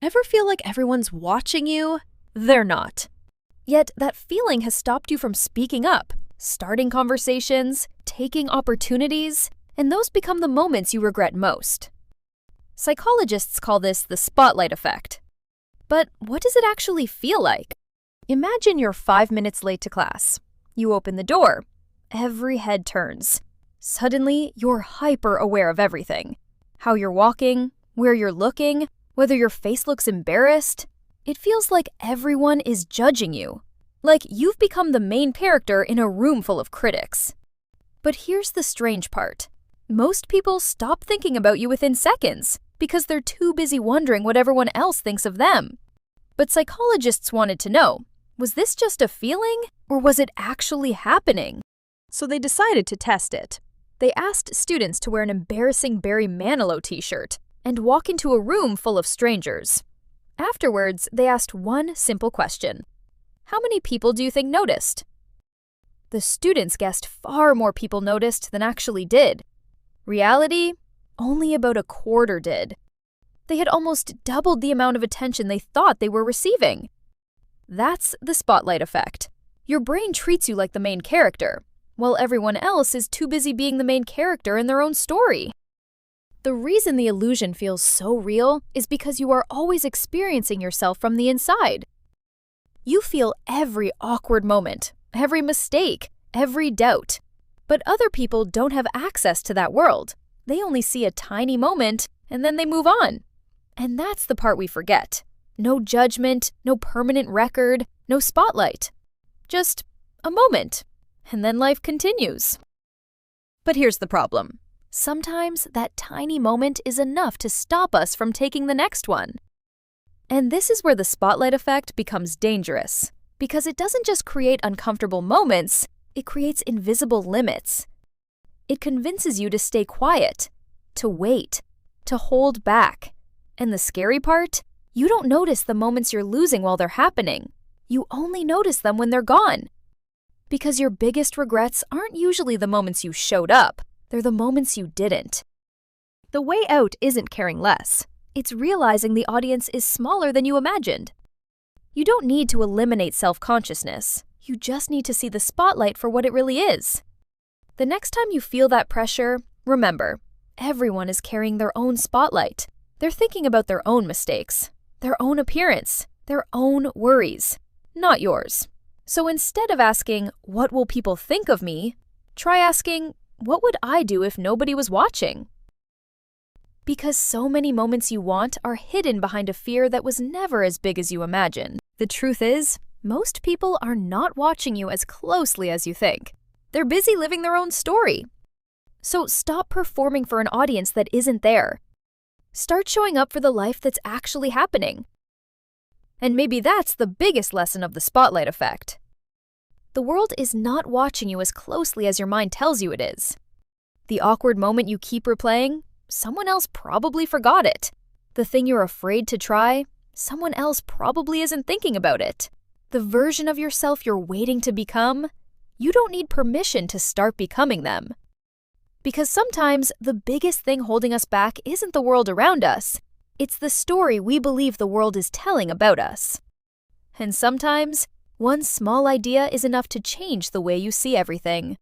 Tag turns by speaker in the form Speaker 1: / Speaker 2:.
Speaker 1: Ever feel like everyone's watching you? They're not. Yet that feeling has stopped you from speaking up, starting conversations, taking opportunities, and those become the moments you regret most. Psychologists call this the spotlight effect. But what does it actually feel like? Imagine you're 5 minutes late to class. You open the door. Every head turns. Suddenly, you're hyper aware of everything. How you're walking, where you're looking, whether your face looks embarrassed. It feels like everyone is judging you. Like you've become the main character in a room full of critics. But here's the strange part. Most people stop thinking about you within seconds because they're too busy wondering what everyone else thinks of them. But psychologists wanted to know, was this just a feeling or was it actually happening? So they decided to test it. They asked students to wear an embarrassing Barry Manilow t-shirt and walk into a room full of strangers. Afterwards, they asked one simple question. How many people do you think noticed? The students guessed far more people noticed than actually did. Reality? Only about a quarter did. They had almost doubled the amount of attention they thought they were receiving. That's the spotlight effect. Your brain treats you like the main character, while everyone else is too busy being the main character in their own story. The reason the illusion feels so real is because you are always experiencing yourself from the inside. You feel every awkward moment, every mistake, every doubt. But other people don't have access to that world. They only see a tiny moment, and then they move on. And that's the part we forget. No judgment, no permanent record, no spotlight. Just a moment, and then life continues. But here's the problem. Sometimes that tiny moment is enough to stop us from taking the next one. And this is where the spotlight effect becomes dangerous, because it doesn't just create uncomfortable moments, it creates invisible limits. It convinces you to stay quiet, to wait, to hold back. And the scary part? You don't notice the moments you're losing while they're happening. You only notice them when they're gone. Because your biggest regrets aren't usually the moments you showed up. They're the moments you didn't. The way out isn't caring less. It's realizing the audience is smaller than you imagined. You don't need to eliminate self-consciousness. You just need to see the spotlight for what it really is. The next time you feel that pressure, remember, everyone is carrying their own spotlight. They're thinking about their own mistakes, their own appearance, their own worries, not yours. So instead of asking, "What will people think of me?" try asking, "What would I do if nobody was watching?" Because so many moments you want are hidden behind a fear that was never as big as you imagine. The truth is, most people are not watching you as closely as you think. They're busy living their own story. So stop performing for an audience that isn't there. Start showing up for the life that's actually happening. And maybe that's the biggest lesson of the spotlight effect. The world is not watching you as closely as your mind tells you it is. The awkward moment you keep replaying, someone else probably forgot it. The thing you're afraid to try, someone else probably isn't thinking about it. The version of yourself you're waiting to become, you don't need permission to start becoming them. Because sometimes the biggest thing holding us back isn't the world around us. It's the story we believe the world is telling about us. And sometimes, one small idea is enough to change the way you see everything.